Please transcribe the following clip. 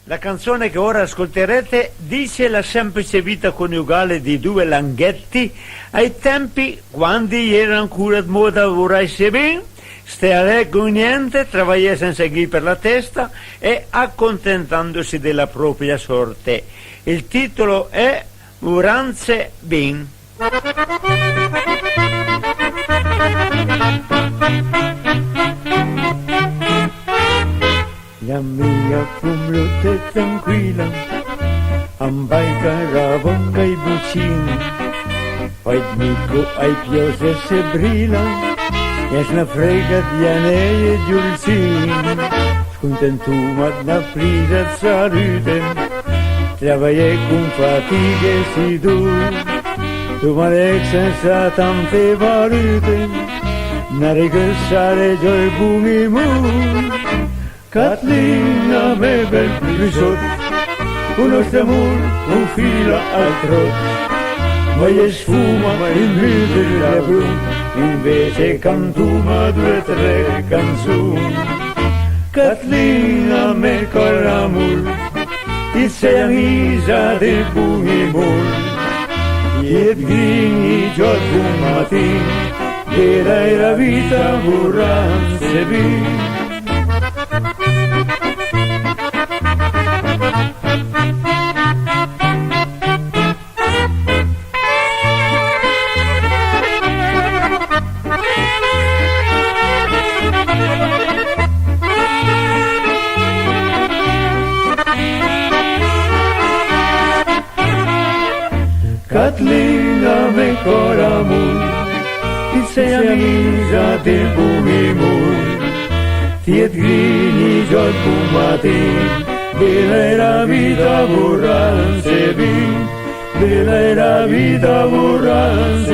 La canzone che ora ascolterete dice la semplice vita coniugale di due langhetti ai tempi quando era ancora di moda lavorarsi bene, stare con niente, lavorare senza ghi per la testa e accontentandosi della propria sorte. Il titolo è Uranze Ben. La mia frumlută tranquilla, am baica rabonga i bucin, poi mico ai piose se brilla, e na frega di anei e giulcin, scontentumat na prida salute, travaillai con fatiche si tu marec senza tante valute, na regressare gioi bumi mu. Catlina me bel risot, uno stamur, un filo al trot, poi sfuma in vite la brun, invece cantuma due o tre canzoni. Catlina me coramul, ti sei amisa del bumimul, e grini giorno un mattin, che la vita vorran se bin. Catlina me coramul, ti sei amisa del bumimul, tiet grini giot bumatin, bella è la vita vorran se bin, bella è la vita vorran se